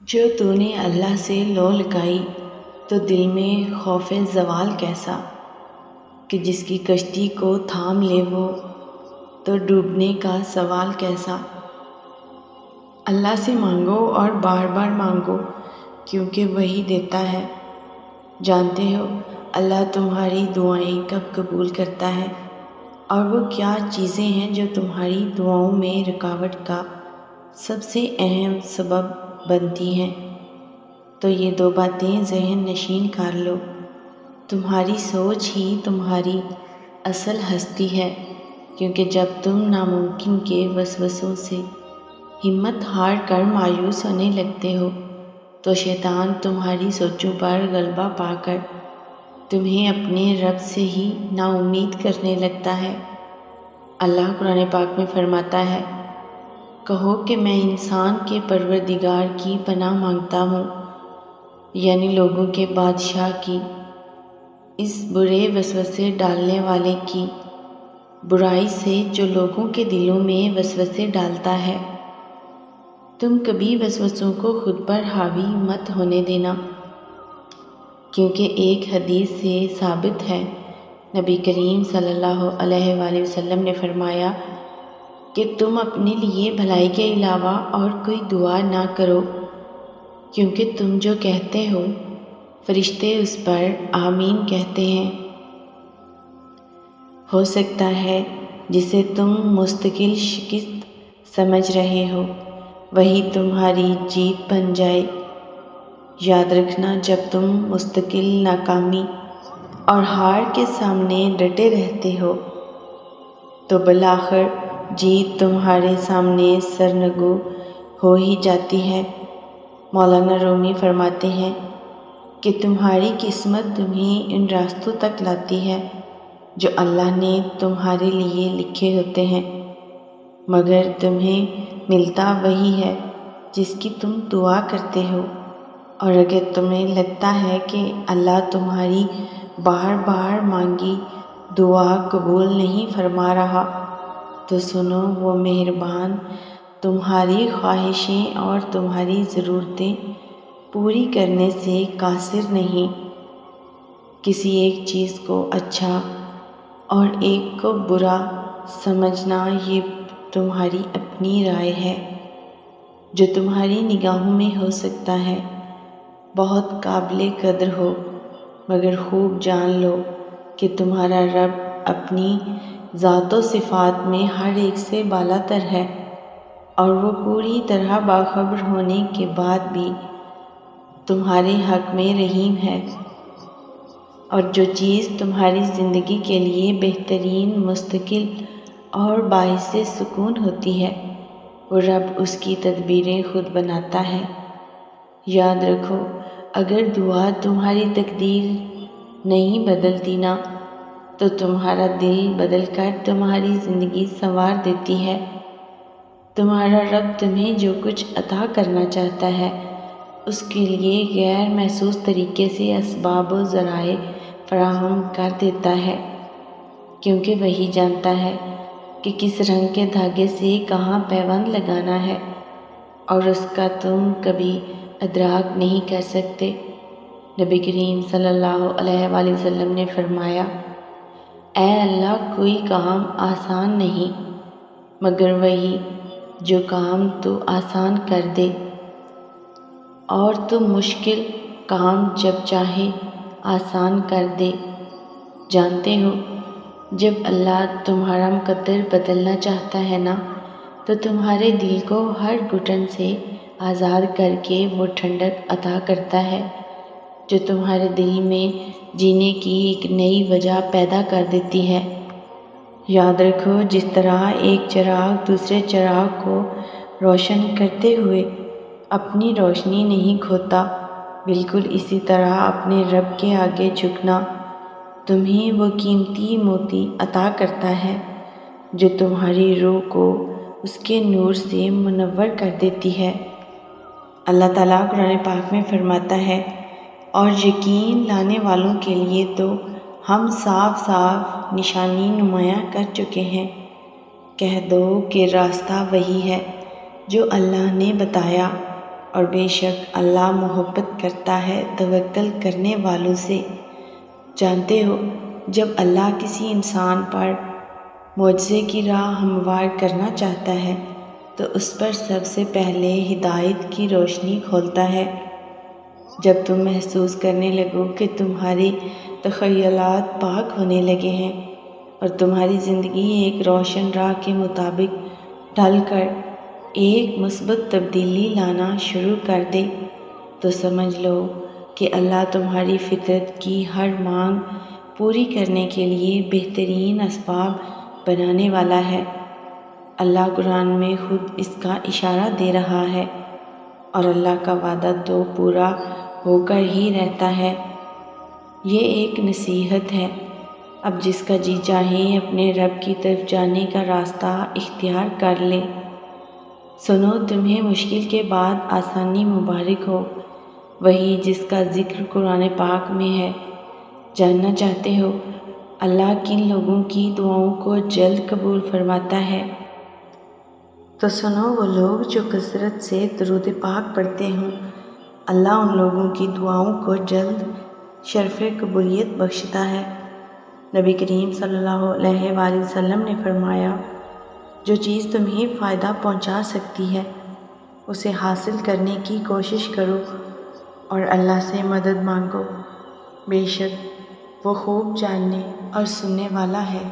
جو تو نے اللہ سے لو لگائی تو دل میں خوف زوال کیسا، کہ جس کی کشتی کو تھام لے وہ تو ڈوبنے کا سوال کیسا۔ اللہ سے مانگو اور بار بار مانگو کیونکہ وہی دیتا ہے۔ جانتے ہو اللہ تمہاری دعائیں کب قبول کرتا ہے اور وہ کیا چیزیں ہیں جو تمہاری دعاؤں میں رکاوٹ کا سب سے اہم سبب بنتی ہیں۔ تو یہ دو باتیں ذہن نشین کر لو، تمہاری سوچ ہی تمہاری اصل ہستی ہے، کیونکہ جب تم ناممکن کے وسوسوں سے ہمت ہار کر مایوس ہونے لگتے ہو تو شیطان تمہاری سوچوں پر غلبہ پا کر تمہیں اپنے رب سے ہی نا امید کرنے لگتا ہے۔ اللہ قرآن پاک میں فرماتا ہے، کہو کہ میں انسان کے پروردگار کی پناہ مانگتا ہوں، یعنی لوگوں کے بادشاہ کی، اس برے وسوسے ڈالنے والے کی برائی سے جو لوگوں کے دلوں میں وسوسے ڈالتا ہے۔ تم کبھی وسوسوں کو خود پر حاوی مت ہونے دینا، کیونکہ ایک حدیث سے ثابت ہے، نبی کریم صلی اللہ علیہ وآلہ وسلم نے فرمایا کہ تم اپنے لیے بھلائی کے علاوہ اور کوئی دعا نہ کرو، کیونکہ تم جو کہتے ہو فرشتے اس پر آمین کہتے ہیں۔ ہو سکتا ہے جسے تم مستقل شکست سمجھ رہے ہو وہی تمہاری جیت بن جائے۔ یاد رکھنا، جب تم مستقل ناکامی اور ہار کے سامنے ڈٹے رہتے ہو تو بالآخر جیت تمہارے سامنے سرنگوں ہو ہی جاتی ہے۔ مولانا رومی فرماتے ہیں کہ تمہاری قسمت تمہیں ان راستوں تک لاتی ہے جو اللہ نے تمہارے لیے لکھے ہوتے ہیں، مگر تمہیں ملتا وہی ہے جس کی تم دعا کرتے ہو۔ اور اگر تمہیں لگتا ہے کہ اللہ تمہاری بار بار مانگی دعا قبول نہیں فرما رہا تو سنو، وہ مہربان تمہاری خواہشیں اور تمہاری ضرورتیں پوری کرنے سے قاصر نہیں۔ کسی ایک چیز کو اچھا اور ایک کو برا سمجھنا یہ تمہاری اپنی رائے ہے، جو تمہاری نگاہوں میں ہو سکتا ہے بہت قابل قدر ہو، مگر خوب جان لو کہ تمہارا رب اپنی ذات و صفات میں ہر ایک سے بالا تر ہے، اور وہ پوری طرح باخبر ہونے کے بعد بھی تمہارے حق میں رحیم ہے۔ اور جو چیز تمہاری زندگی کے لیے بہترین، مستقل اور باعث سکون ہوتی ہے وہ رب اس کی تدبیریں خود بناتا ہے۔ یاد رکھو، اگر دعا تمہاری تقدیر نہیں بدلتی نا تو تمہارا دل بدل کر تمہاری زندگی سنوار دیتی ہے۔ تمہارا رب تمہیں جو کچھ عطا کرنا چاہتا ہے اس کے لیے غیر محسوس طریقے سے اسباب و ذرائع فراہم کر دیتا ہے، کیونکہ وہی جانتا ہے کہ کس رنگ کے دھاگے سے کہاں پیوند لگانا ہے، اور اس کا تم کبھی ادراک نہیں کر سکتے۔ نبی کریم صلی اللہ علیہ وآلہ وسلم نے فرمایا، اے اللہ، کوئی کام آسان نہیں مگر وہی جو کام تو آسان کر دے، اور تو مشکل کام جب چاہے آسان کر دے۔ جانتے ہو، جب اللہ تمہارا مقدر بدلنا چاہتا ہے نا تو تمہارے دل کو ہر گھٹن سے آزاد کر کے وہ ٹھنڈک عطا کرتا ہے جو تمہارے دل میں جینے کی ایک نئی وجہ پیدا کر دیتی ہے۔ یاد رکھو، جس طرح ایک چراغ دوسرے چراغ کو روشن کرتے ہوئے اپنی روشنی نہیں کھوتا، بالکل اسی طرح اپنے رب کے آگے جھکنا تمہیں وہ قیمتی موتی عطا کرتا ہے جو تمہاری روح کو اس کے نور سے منور کر دیتی ہے۔ اللہ تعالیٰ قرآن پاک میں فرماتا ہے، اور یقین لانے والوں کے لیے تو ہم صاف صاف نشانی نمایاں کر چکے ہیں۔ کہہ دو کہ راستہ وہی ہے جو اللہ نے بتایا، اور بے شک اللہ محبت کرتا ہے توکل کرنے والوں سے۔ جانتے ہو جب اللہ کسی انسان پر معجزے کی راہ ہموار کرنا چاہتا ہے تو اس پر سب سے پہلے ہدایت کی روشنی کھولتا ہے۔ جب تم محسوس کرنے لگو کہ تمہارے تخیلات پاک ہونے لگے ہیں اور تمہاری زندگی ایک روشن راہ کے مطابق ڈھل کر ایک مثبت تبدیلی لانا شروع کر دے تو سمجھ لو کہ اللہ تمہاری فطرت کی ہر مانگ پوری کرنے کے لیے بہترین اسباب بنانے والا ہے۔ اللہ قرآن میں خود اس کا اشارہ دے رہا ہے اور اللہ کا وعدہ تو پورا ہو کر ہی رہتا ہے۔ یہ ایک نصیحت ہے، اب جس کا جی چاہے اپنے رب کی طرف جانے کا راستہ اختیار کر لے۔ سنو تمہیں مشکل کے بعد آسانی مبارک ہو، وہی جس کا ذکر قرآن پاک میں ہے۔ جاننا چاہتے ہو اللہ کن لوگوں کی دعاؤں کو جلد قبول فرماتا ہے؟ تو سنو وہ لوگ جو کثرت سے درود پاک پڑھتے ہوں، اللہ ان لوگوں کی دعاؤں کو جلد شرف قبولیت بخشتا ہے۔ نبی کریم صلی اللہ علیہ وآلہ وسلم نے فرمایا، جو چیز تمہیں فائدہ پہنچا سکتی ہے اسے حاصل کرنے کی کوشش کرو اور اللہ سے مدد مانگو، بے شک وہ خوب جاننے اور سننے والا ہے۔